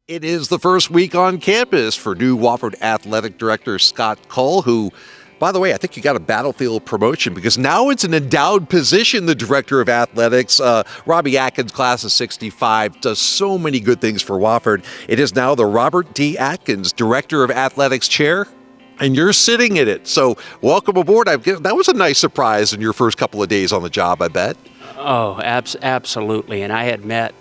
It is the first week on campus for new Wofford Athletic Director Scott Kull, who, by the way, I think you got a battlefield promotion because now it's an endowed position, the Director of Athletics. Robbie Atkins, class of 65, does so many good things for Wofford. It is now the Robert D. Atkins Director of Athletics chair, and you're sitting in it. So welcome aboard. That was a nice surprise in your first couple of days on the job, I bet. Oh, absolutely. And I had met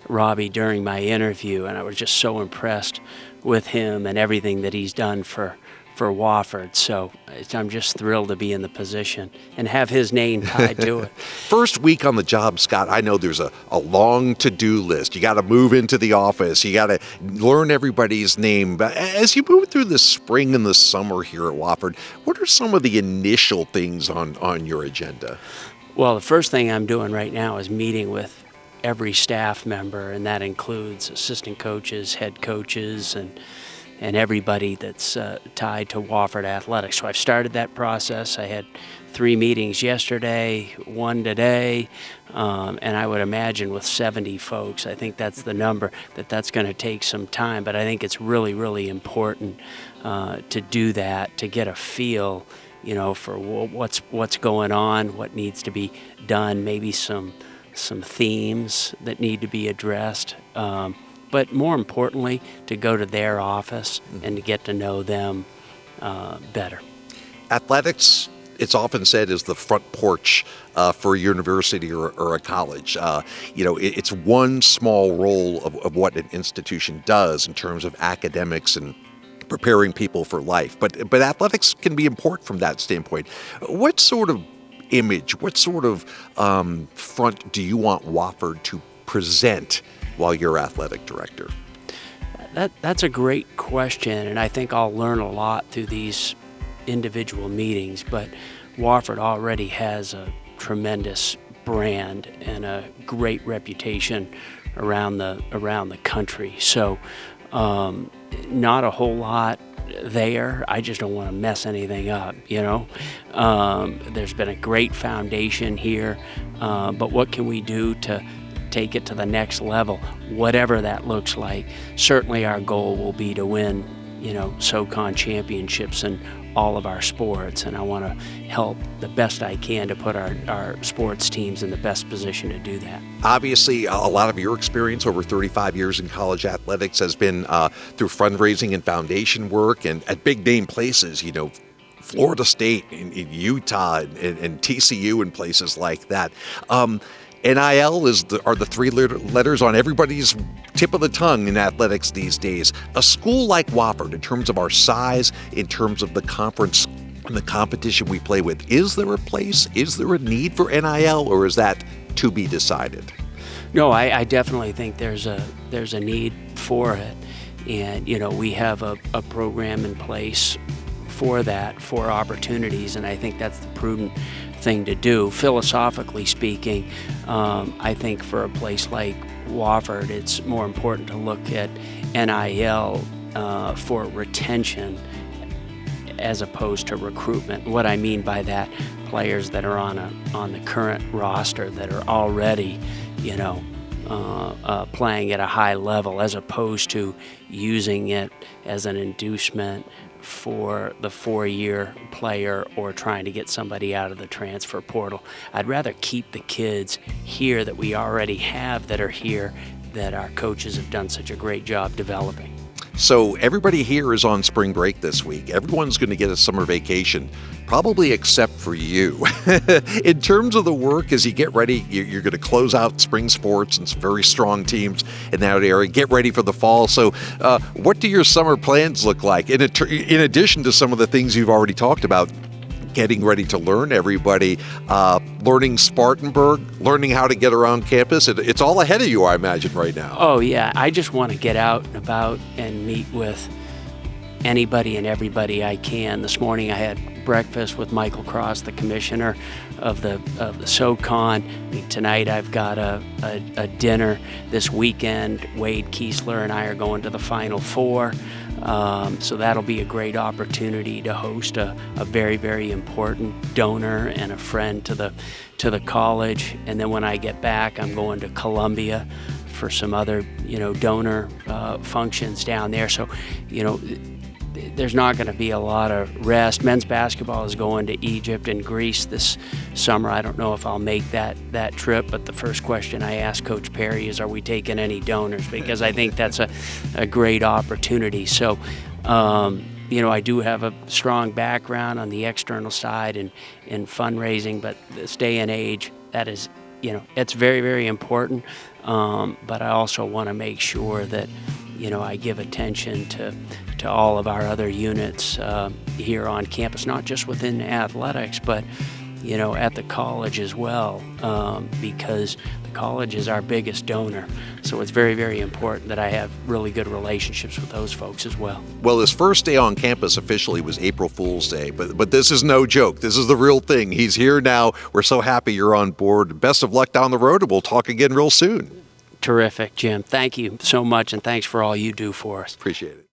Robbie during my interview, and I was just so impressed with him and everything that he's done for Wofford. So I'm just thrilled to be in the position and have his name tied to it. First week on the job, Scott, I know there's a long to-do list. You got to move into the office. You got to learn everybody's name. But as you move through the spring and the summer here at Wofford, what are some of the initial things on your agenda? Well, the first thing I'm doing right now is meeting with every staff member, and that includes assistant coaches, head coaches, and everybody that's tied to Wofford Athletics. So I've started that process. I had 3 meetings yesterday, 1 today, and I would imagine with 70 folks, I think that's the number, that's going to take some time. But I think it's really, really important to do that, to get a feel, for what's going on, what needs to be done, maybe some themes that need to be addressed. But more importantly, to go to their office and to get to know them better. Athletics, it's often said, is the front porch for a university or a college. It's one small role of what an institution does in terms of academics and preparing people for life. But athletics can be important from that standpoint. What sort of image, what sort of front do you want Wofford to present while you're athletic director? That's a great question, and I think I'll learn a lot through these individual meetings. But Wofford already has a tremendous brand and a great reputation around the country. So not a whole lot there. I just don't want to mess anything up, There's been a great foundation here, but what can we do to take it to the next level, whatever that looks like? Certainly our goal will be to win, SoCon championships in all of our sports, and I want to help the best I can to put our sports teams in the best position to do that. Obviously, a lot of your experience over 35 years in college athletics has been through fundraising and foundation work and at big name places, Florida State, in Utah, and TCU and places like that. NIL are the 3 letters on everybody's tip of the tongue in athletics these days. A school like Wofford, in terms of our size, in terms of the conference and the competition we play with, is there a place, is there a need for NIL, or is that to be decided? No, I definitely think there's a need for it, and we have a program in place for that, for opportunities, and I think that's the prudent thing to do. Philosophically speaking, I think for a place like Wofford, it's more important to look at NIL for retention as opposed to recruitment. What I mean by that, players that are on the current roster that are already, playing at a high level, as opposed to using it as an inducement for the 4-year player or trying to get somebody out of the transfer portal. I'd rather keep the kids here that we already have that are here, that our coaches have done such a great job developing. So everybody here is on spring break this week. Everyone's going to get a summer vacation, probably except for you. In terms of the work, as you get ready, you're going to close out spring sports and some very strong teams in that area. Get ready for the fall. So what do your summer plans look like? In addition to some of the things you've already talked about, getting ready to learn everybody, learning Spartanburg, learning how to get around campus. It's all ahead of you, I imagine, right now. Oh, yeah. I just want to get out and about and meet with anybody and everybody I can. This morning I had breakfast with Michael Cross, the commissioner of the SoCon. Tonight I've got a dinner. This weekend, Wade Kiesler and I are going to the Final Four. So that'll be a great opportunity to host a very, very important donor and a friend to the college. And then when I get back, I'm going to Columbia for some other, donor functions down there. So, there's not going to be a lot of rest. Men's basketball is going to Egypt and Greece this summer. I don't know if I'll make that trip, but the first question I ask Coach Perry is, are we taking any donors? Because I think that's a great opportunity. So, I do have a strong background on the external side and in fundraising, but this day and age, that is, it's very, very important. But I also want to make sure that, I give attention to all of our other units here on campus, not just within athletics, but at the college as well, because the college is our biggest donor. So it's very, very important that I have really good relationships with those folks as well. Well, his first day on campus officially was April Fool's Day, but this is no joke. This is the real thing. He's here now. We're so happy you're on board. Best of luck down the road, and we'll talk again real soon. Terrific, Jim. Thank you so much, and thanks for all you do for us. Appreciate it.